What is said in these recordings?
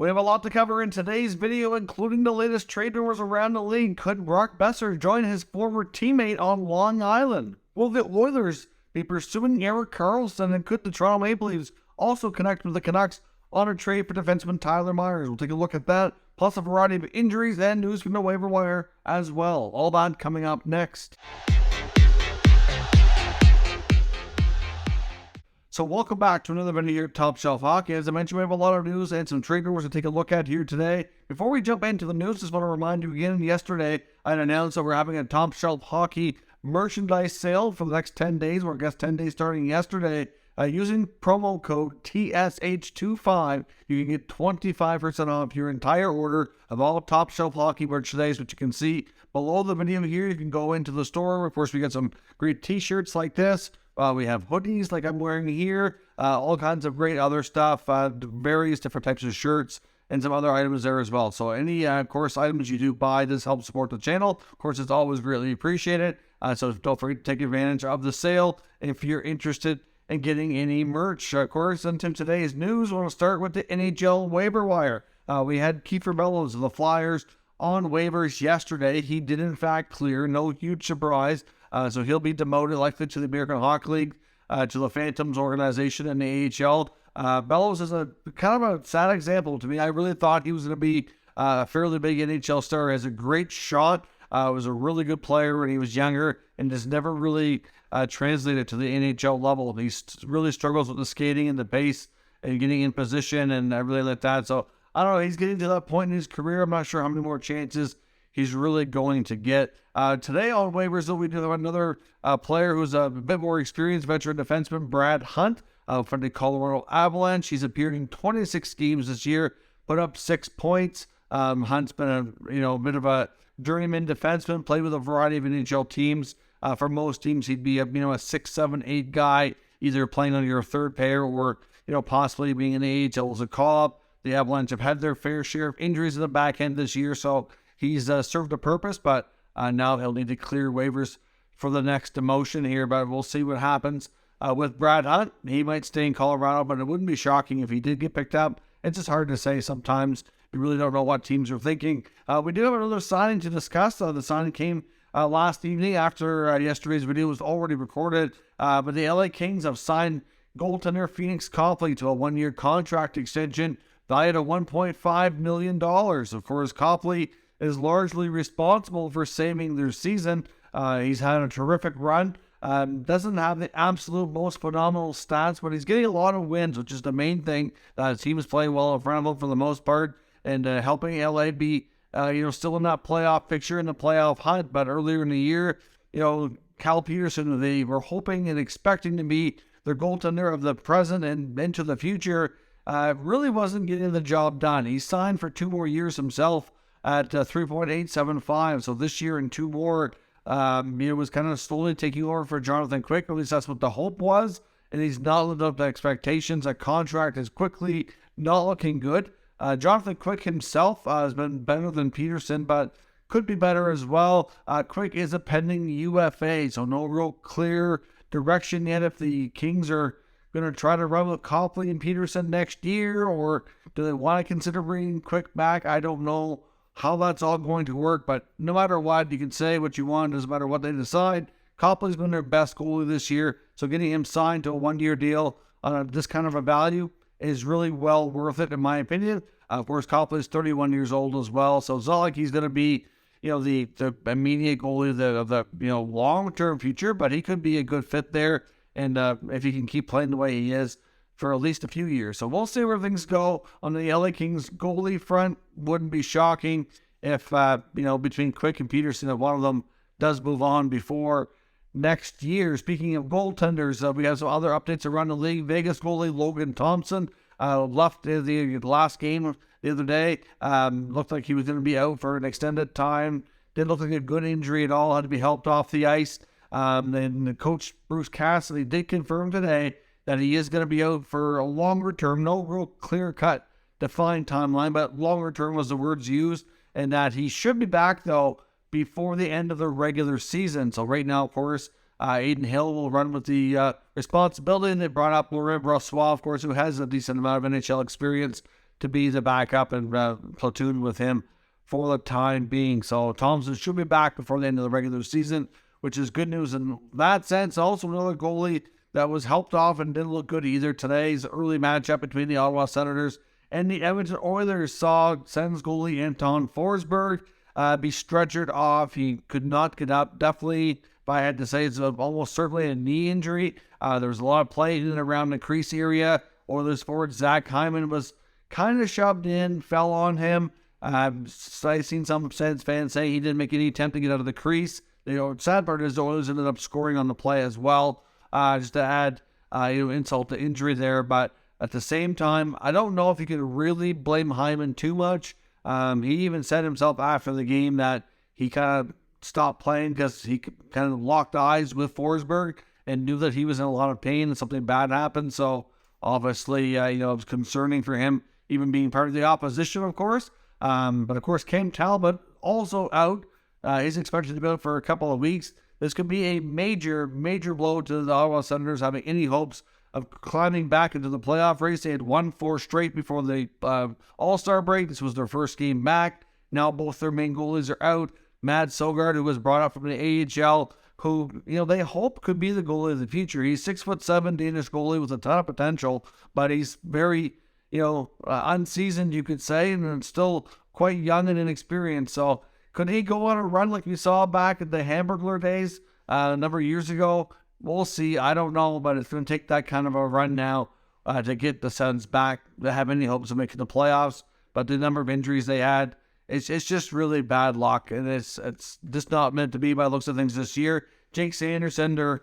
We have a lot to cover in today's video, including the latest trade rumors around the league. Could Boeser join his former teammate on Long Island? Will the Oilers be pursuing Erik Karlsson? And could the Toronto Maple Leafs also connect with the Canucks on a trade for defenseman Tyler Myers? We'll take a look at that, plus a variety of injuries and news from the waiver wire as well. All that coming up next. So welcome back to another video here at Top Shelf Hockey. As I mentioned, we have a lot of news and some trade rumors to take a look at here today. Before we jump into the news, just want to remind you again, yesterday I announced that we're having a Top Shelf Hockey merchandise sale for the next 10 days, or I guess 10 days starting yesterday. Using promo code TSH25, you can get 25% off your entire order of all Top Shelf Hockey merchandise, which you can see below the video here. You can go into the store. Of course, we got some great t-shirts like this. We have hoodies like I'm wearing here, all kinds of great other stuff, various different types of shirts, and some other items there as well. So any, of course, items you do buy, this helps support the channel. Of course, it's always greatly appreciated. So don't forget to take advantage of the sale if you're interested in getting any merch. Of course, into today's news, we'll start with the NHL waiver wire. We had Kiefer Bellows of the Flyers on waivers yesterday. He did, in fact, clear. No huge surprise. So he'll be demoted likely to the American Hockey League, to the Phantoms organization in the AHL. Bellows is a kind of a sad example to me. I really thought he was going to be a fairly big NHL star. He has a great shot. Was a really good player when he was younger and has never really translated to the NHL level. He really struggles with the skating and the pace and getting in position, and I really like that. So I don't know. He's getting to that point in his career. I'm not sure how many more chances he's really going to get. Today on waivers, though, we do have another player who's a bit more experienced, veteran defenseman, Brad Hunt, from the Colorado Avalanche. He's appeared in 26 games this year, put up 6 points. Hunt's been a bit of a journeyman defenseman, played with a variety of NHL teams. For most teams, he'd be a 6, 7, 8 guy, either playing on your third pair or possibly being in the AHL as a call-up. The Avalanche have had their fair share of injuries in the back end this year, so he's served a purpose, but now he'll need to clear waivers for the next demotion here, but we'll see what happens with Brad Hunt. He might stay in Colorado, but it wouldn't be shocking if he did get picked up. It's just hard to say sometimes. We really don't know what teams are thinking. We do have another signing to discuss. The signing came last evening after yesterday's video was already recorded, but the LA Kings have signed goaltender Phoenix Copley to a 1-year contract extension valued at $1.5 million. Of course, Copley is largely responsible for saving their season. He's had a terrific run. Doesn't have the absolute most phenomenal stats, but he's getting a lot of wins, which is the main thing. His team is playing well in front of him for the most part, and helping LA be, still in that playoff picture, in the playoff hunt. But earlier in the year, Cal Peterson, they were hoping and expecting to be their goaltender of the present and into the future. Really wasn't getting the job done. He signed for 2 more years himself at 3.875. So this year and 2 more, was kind of slowly taking over for Jonathan Quick. At least that's what the hope was. And he's not lived up to expectations. That contract is quickly not looking good. Jonathan Quick himself has been better than Peterson, but could be better as well. Quick is a pending UFA, so no real clear direction yet if the Kings are going to try to run with Copley and Peterson next year, or do they want to consider bringing Quick back? I don't know how that's all going to work, but no matter what, you can say what you want, doesn't matter what they decide. Copley's been their best goalie this year, so getting him signed to a 1-year deal on this kind of a value is really well worth it, in my opinion. Of course, Copley's 31 years old as well, so it's not like he's going to be, the immediate goalie of the long-term future, but he could be a good fit there, and if he can keep playing the way he is for at least a few years. So we'll see where things go on the LA Kings goalie front. Wouldn't be shocking if, between Quick and Peterson, if one of them does move on before next year. Speaking of goaltenders, we have some other updates around the league. Vegas goalie Logan Thompson left the last game the other day. Looked like he was going to be out for an extended time. Didn't look like a good injury at all. Had to be helped off the ice. Then the coach Bruce Cassidy did confirm today that he is going to be out for a longer term. No real clear-cut defined timeline, but longer term was the words used, and that he should be back, though, before the end of the regular season. So right now, of course, Aiden Hill will run with the responsibility, and they brought up Laurent Brossoit, of course, who has a decent amount of NHL experience, to be the backup and platoon with him for the time being. So Thompson should be back before the end of the regular season, which is good news in that sense. Also, another goalie that was helped off and didn't look good either. Today's early matchup between the Ottawa Senators and the Edmonton Oilers saw Sens goalie Anton Forsberg be stretchered off. He could not get up. Definitely, if I had to say, it's almost certainly a knee injury. There was a lot of play in and around the crease area. Oilers forward Zach Hyman was kind of shoved in, fell on him. I've seen some Sens fans say he didn't make any attempt to get out of the crease. The sad part is the Oilers ended up scoring on the play as well, just to add insult to injury there. But at the same time, I don't know if you could really blame Hyman too much. He even said himself after the game that he kind of stopped playing because he kind of locked eyes with Forsberg and knew that he was in a lot of pain and something bad happened. So obviously, it was concerning for him, even being part of the opposition, of course. But of course, Cam Talbot also out. He's expected to be out for a couple of weeks. This could be a major, major blow to the Ottawa Senators having any hopes of climbing back into the playoff race. They had won 4 straight before the All-Star break. This was their first game back. Now both their main goalies are out. Mads Søgaard, who was brought up from the AHL, who they hope could be the goalie of the future. He's 6'7" Danish goalie with a ton of potential, but he's very unseasoned, you could say, and still quite young and inexperienced. So could he go on a run like we saw back in the Hamburglar days a number of years ago? We'll see. I don't know, but it's going to take that kind of a run now to get the Sens back to have any hopes of making the playoffs. But the number of injuries they had, it's just really bad luck, and it's just not meant to be by the looks of things this year. Jake Sanderson, their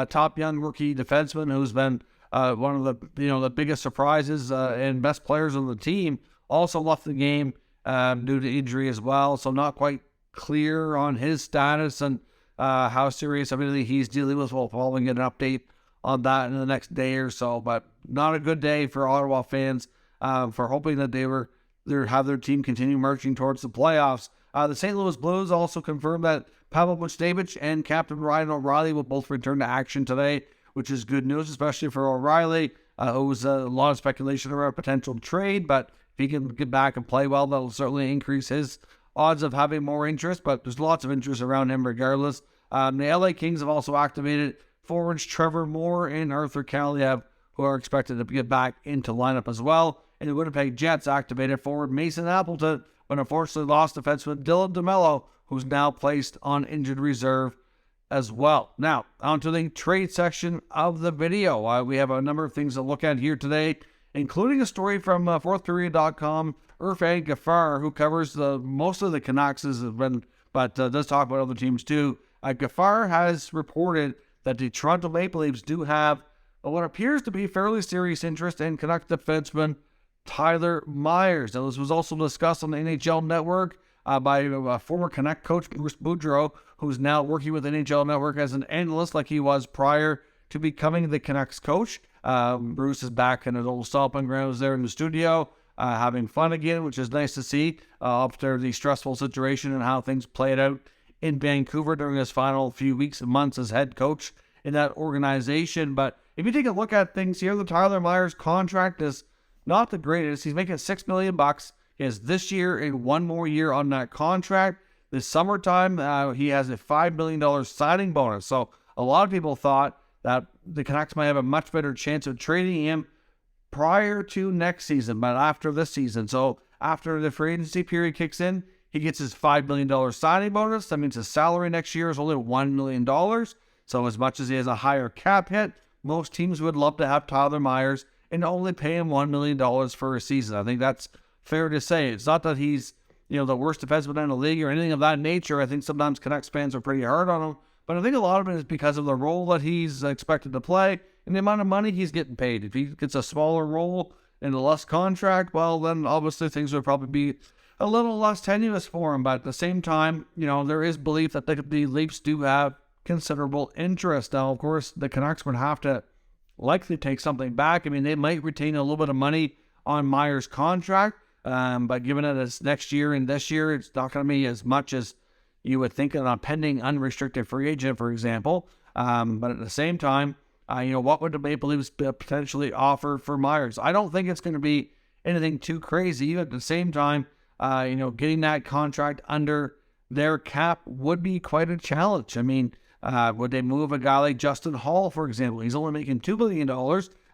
top young rookie defenseman, who's been one of the biggest surprises and best players on the team, also left the game due to injury as well. So not quite clear on his status and how serious everything he's dealing with. We'll probably get an update on that in the next day or so. But not a good day for Ottawa fans for hoping that they have their team continue marching towards the playoffs. The St. Louis Blues also confirmed that Pavel Buchnevich and Captain Ryan O'Reilly will both return to action today, which is good news, especially for O'Reilly. Who was a lot of speculation around a potential trade, but if he can get back and play well, that'll certainly increase his odds of having more interest, but there's lots of interest around him regardless. The LA Kings have also activated forwards Trevor Moore and Arthur Kaliev, who are expected to get back into lineup as well. And the Winnipeg Jets activated forward Mason Appleton, but unfortunately lost defenseman Dylan DeMello, who's now placed on injured reserve as well. Now, on to the trade section of the video. We have a number of things to look at here today, including a story from fourthperiod.com. Irfan Gaffar, who covers most of the Canucks, but does talk about other teams too. Gaffar has reported that the Toronto Maple Leafs do have what appears to be fairly serious interest in Canucks defenseman Tyler Myers. Now, this was also discussed on the NHL Network by former Canuck coach Bruce Boudreau, who's now working with the NHL Network as an analyst like he was prior to becoming the Canucks coach. Bruce is back in his old stomping grounds there in the studio, having fun again, which is nice to see after the stressful situation and how things played out in Vancouver during his final few weeks and months as head coach in that organization. But if you take a look at things here, the Tyler Myers contract is not the greatest. He's making $6 million. He has this year and one more year on that contract. This summertime, he has a $5 million signing bonus. So a lot of people thought that the Canucks might have a much better chance of trading him prior to next season, but after this season. So after the free agency period kicks in, he gets his $5 million signing bonus. That means his salary next year is only $1 million. So as much as he has a higher cap hit, most teams would love to have Tyler Myers and only pay him $1 million for a season. I think that's fair to say. It's not that he's the worst defenseman in the league or anything of that nature. I think sometimes Canucks fans are pretty hard on him. But I think a lot of it is because of the role that he's expected to play and the amount of money he's getting paid. If he gets a smaller role and a less contract, well, then obviously things would probably be a little less tenuous for him. But at the same time, there is belief that the Leafs do have considerable interest. Now, of course, the Canucks would have to likely take something back. I mean, they might retain a little bit of money on Myers' contract, but given it as next year and this year, it's not going to be as much as you would think of a pending unrestricted free agent, for example. But at the same time, what would the Maple Leafs potentially offer for Myers? I don't think it's going to be anything too crazy. At the same time, getting that contract under their cap would be quite a challenge. I mean, would they move a guy like Justin Hall, for example? He's only making $2 million,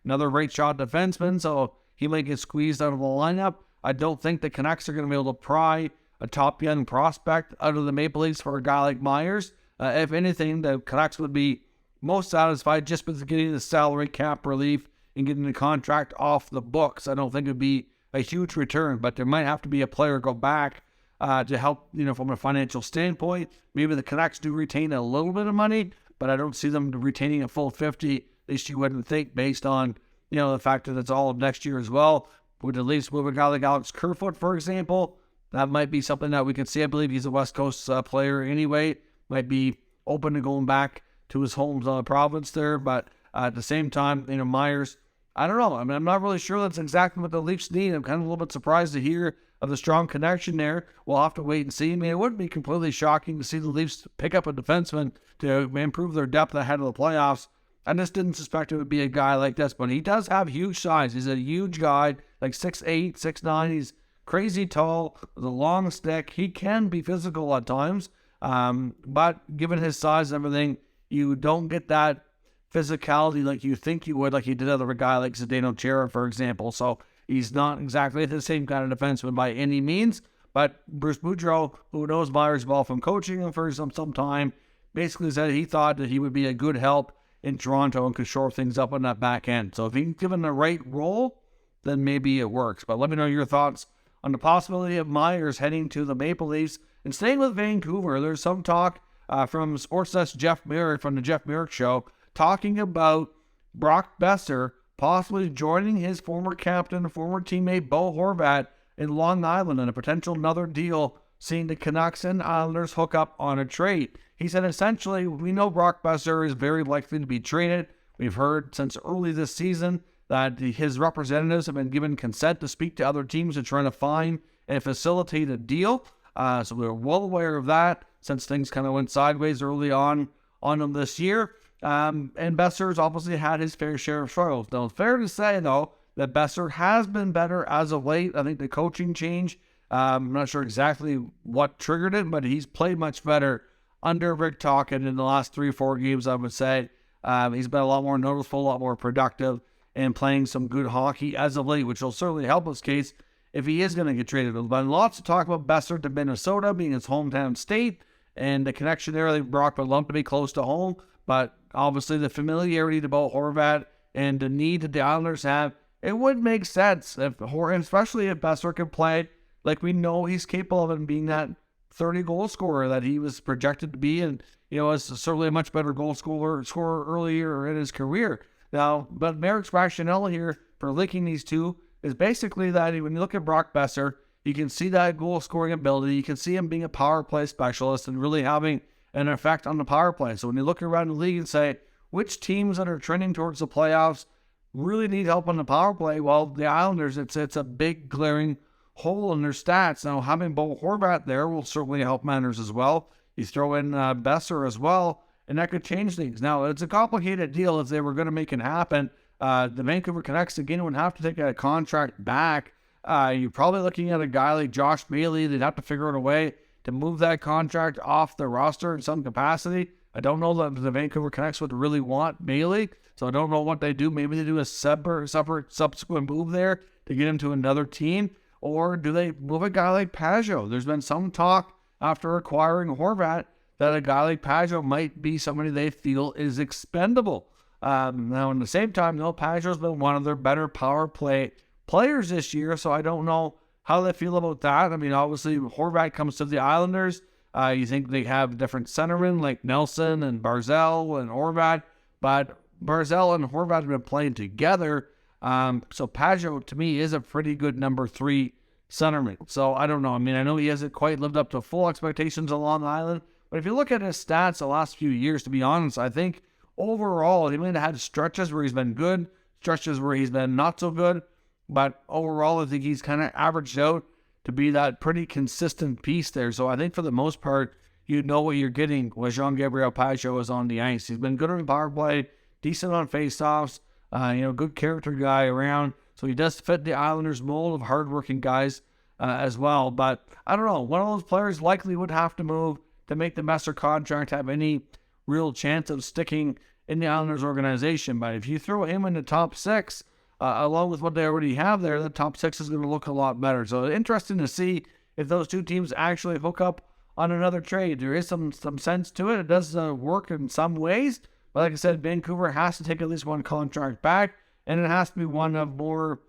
another right shot defenseman, so he might get squeezed out of the lineup. I don't think the Canucks are going to be able to pry a top young prospect out of the Maple Leafs for a guy like Myers. If anything, the Canucks would be most satisfied just with getting the salary cap relief and getting the contract off the books. I don't think it would be a huge return, but there might have to be a player go back to help, from a financial standpoint. Maybe the Canucks do retain a little bit of money, but I don't see them retaining a full 50, at least you wouldn't think, based on, the fact that it's all of next year as well. Would at least move a guy like Alex Kerfoot, for example. That might be something that we can see. I believe he's a West Coast player anyway. Might be open to going back to his home province there. But at the same time, Myers, I don't know. I mean, I'm not really sure that's exactly what the Leafs need. I'm kind of a little bit surprised to hear of the strong connection there. We'll have to wait and see. I mean, it wouldn't be completely shocking to see the Leafs pick up a defenseman to improve their depth ahead of the playoffs. I just didn't suspect it would be a guy like this, but he does have huge size. He's a huge guy, like 6'8", 6'9". He's crazy tall with a long stick. He can be physical at times, but given his size and everything, you don't get that physicality like you think you would, like you did other guy like Zdeno Chara, for example. So he's not exactly the same kind of defenseman by any means, but Bruce Boudreau, who knows Myers well from coaching him for some time, basically said he thought that he would be a good help in Toronto and could shore things up on that back end. So if he's given the right role, then maybe it works. But let me know your thoughts on the possibility of Myers heading to the Maple Leafs. And staying with Vancouver, there's some talk from Sportsnet's Jeff Merrick from the Jeff Merrick Show talking about Brock Boeser possibly joining his former captain, former teammate Bo Horvat in Long Island in a potential another deal, seeing the Canucks and Islanders hook up on a trade. He said, essentially, we know Brock Boeser is very likely to be traded. We've heard since early this season that his representatives have been given consent to speak to other teams to try to find and facilitate a deal. So we're well aware of that since things kind of went sideways early on him this year. And Boeser's obviously had his fair share of struggles. Now, it's fair to say, though, that Boeser has been better as of late. I think the coaching change, I'm not sure exactly what triggered it, but he's played much better under Rick Tocchet in the last 3 or 4 games, I would say. He's been a lot more noticeable, a lot more productive, and playing some good hockey as of late, which will certainly help his case if he is going to get traded. There's been lots of talk about Boeser to Minnesota being his hometown state, and the connection there, they Brock would love to be close to home, but obviously the familiarity to Bo Horvat and the need that the Islanders have, it would make sense, especially if Boeser can play like we know he's capable of being that 30-goal scorer that he was projected to be, and is certainly a much better goal scorer earlier in his career. Now, but Merrick's rationale here for linking these two is basically that when you look at Brock Boeser, you can see that goal-scoring ability. You can see him being a power play specialist and really having an effect on the power play. So when you look around the league and say, which teams that are trending towards the playoffs really need help on the power play? Well, the Islanders, it's a big glaring hole in their stats. Now, having Bo Horvat there will certainly help matters as well. You throw in Boeser as well, and that could change things. Now, it's a complicated deal if they were going to make it happen. The Vancouver Canucks, again, would have to take a contract back. You're probably looking at a guy like Josh Bailey. They'd have to figure out a way to move that contract off the roster in some capacity. I don't know that the Vancouver Canucks would really want Bailey, so I don't know what they do. Maybe they do a separate subsequent move there to get him to another team, or do they move a guy like Pajot? There's been some talk after acquiring Horvat that a guy like Pajot might be somebody they feel is expendable. Now, at the same time, though, Pajot's been one of their better power play players this year, so I don't know how they feel about that. I mean, obviously, Horvat comes to the Islanders. You think they have different centermen like Nelson and Barzal and Horvat, but Barzal and Horvat have been playing together. So Pajot, to me, is a pretty good number 3 centerman. So I don't know. I mean, I know he hasn't quite lived up to full expectations on Long Island, but if you look at his stats the last few years, to be honest, I think overall, he might have had stretches where he's been good, stretches where he's been not so good, but overall, I think he's kind of averaged out to be that pretty consistent piece there. So I think for the most part, you know what you're getting when Jean-Gabriel Pajot is on the ice. He's been good on the power play, decent on faceoffs, good character guy around. So he does fit the Islanders' mold of hardworking guys as well. But I don't know. One of those players likely would have to move to make the Boeser contract have any real chance of sticking in the Islanders organization. But if you throw him in the top 6, along with what they already have there, the top 6 is going to look a lot better. So interesting to see if those two teams actually hook up on another trade. There is some sense to it. It does work in some ways. But like I said, Vancouver has to take at least one contract back, and it has to be one of more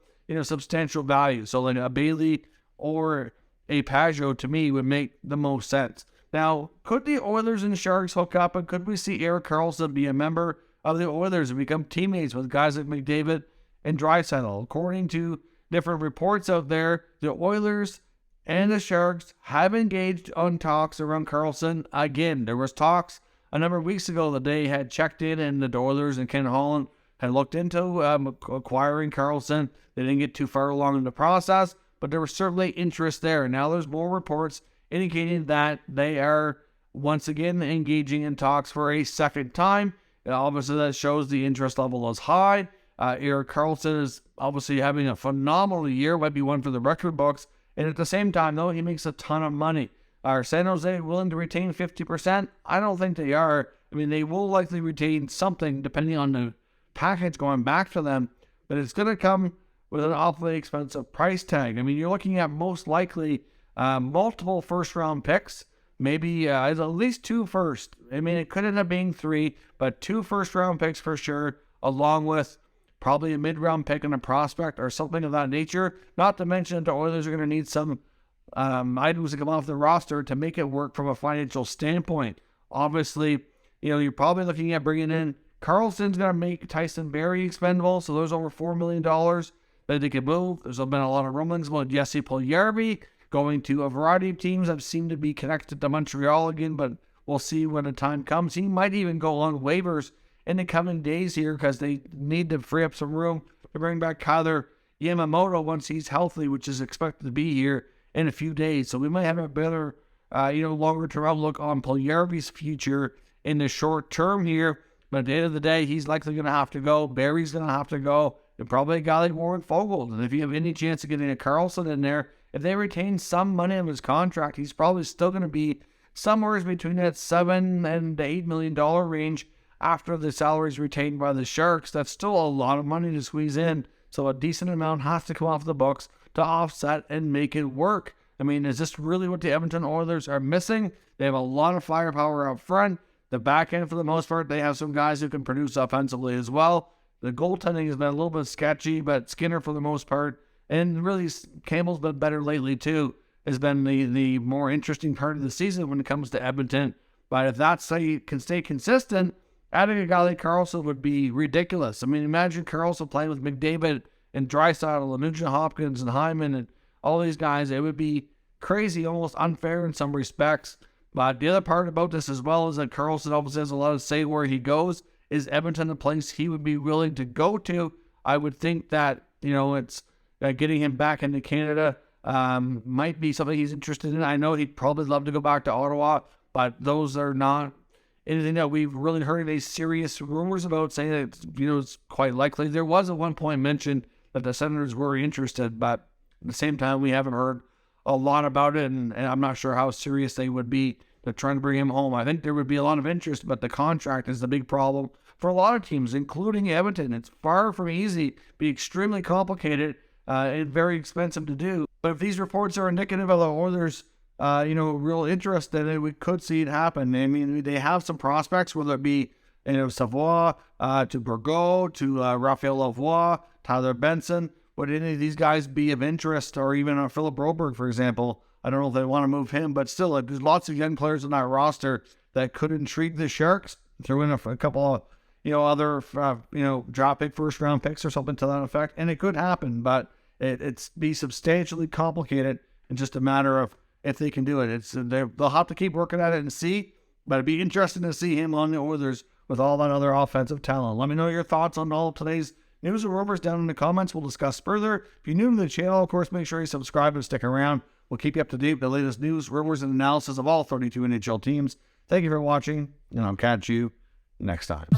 substantial value. So like a Bailey or a Pajot, to me, would make the most sense. Now, could the Oilers and Sharks hook up, and could we see Erik Karlsson be a member of the Oilers and become teammates with guys like McDavid and Draisaitl? According to different reports out there, the Oilers and the Sharks have engaged on talks around Karlsson. Again, there was talks a number of weeks ago that they had checked in, and the Oilers and Ken Holland had looked into acquiring Karlsson. They didn't get too far along in the process, but there was certainly interest there. Now there's more reports indicating that they are once again engaging in talks for a second time. And obviously, that shows the interest level is high. Erik Karlsson is obviously having a phenomenal year, might be one for the record books. And at the same time, though, he makes a ton of money. Are San Jose willing to retain 50%? I don't think they are. I mean, they will likely retain something depending on the package going back to them, but it's going to come with an awfully expensive price tag. I mean, you're looking at most likely multiple first-round picks, maybe at least 2 first. I mean, it could end up being 3, but 2 first-round picks for sure, along with probably a mid-round pick and a prospect or something of that nature. Not to mention that the Oilers are going to need some items to come off the roster to make it work from a financial standpoint. Obviously, you're probably looking at bringing in Karlsson's going to make Tyson Barrie expendable, so there's over $4 million that they could move. There's been a lot of rumblings about Jesse Puljujarvi going to a variety of teams that seem to be connected to Montreal again, but we'll see when the time comes. He might even go on waivers in the coming days here because they need to free up some room to bring back Kyler Yamamoto once he's healthy, which is expected to be here in a few days. So we might have a better, longer-term outlook on Puljujarvi's future in the short term here. But at the end of the day, he's likely going to have to go. Barry's going to have to go. And probably a guy like Warren Foegele. And if you have any chance of getting a Karlsson in there, if they retain some money on his contract, he's probably still going to be somewhere between that $7 and $8 million range after the salaries retained by the Sharks. That's still a lot of money to squeeze in. So a decent amount has to come off the books to offset and make it work. I mean, is this really what the Edmonton Oilers are missing? They have a lot of firepower up front. The back end, for the most part, they have some guys who can produce offensively as well. The goaltending has been a little bit sketchy, but Skinner, for the most part, and really Campbell's been better lately too, has been the more interesting part of the season when it comes to Edmonton. But if that can stay consistent, adding a guy like Karlsson would be ridiculous. I mean, imagine Karlsson playing with McDavid and Draisaitl and Nugent Hopkins and Hyman and all these guys. It would be crazy, almost unfair in some respects. But the other part about this as well is that Karlsson obviously has a lot of say where he goes. Is Edmonton a place he would be willing to go to? I would think that, it's getting him back into Canada might be something he's interested in. I know he'd probably love to go back to Ottawa, but those are not anything that we've really heard any serious rumors about, saying that it's quite likely. There was at one point mentioned that the Senators were interested, but at the same time, we haven't heard a lot about it, and I'm not sure how serious they would be to try and bring him home. I think there would be a lot of interest, but the contract is the big problem for a lot of teams, including Edmonton. It's far from easy, be extremely complicated, and very expensive to do. But if these reports are indicative of the Oilers, real interest in it, we could see it happen. I mean, they have some prospects, whether it be, Savoie, to Bourgault, to Raphael Lavoie, Tyler Benson. Would any of these guys be of interest, or even Philip Broberg, for example? I don't know if they want to move him, but still, there's lots of young players on that roster that could intrigue the Sharks. Throw in a couple of, other, drop pick, first round picks or something to that effect, and it could happen, but it's be substantially complicated and just a matter of if they can do it. They'll have to keep working at it and see, but it'd be interesting to see him on the Oilers with all that other offensive talent. Let me know your thoughts on all of today's news and rumors down in the comments. We'll discuss further. If you're new to the channel, of course, make sure you subscribe and stick around. We'll keep you up to date with the latest news, rumors, and analysis of all 32 NHL teams. Thank you for watching, and I'll catch you next time.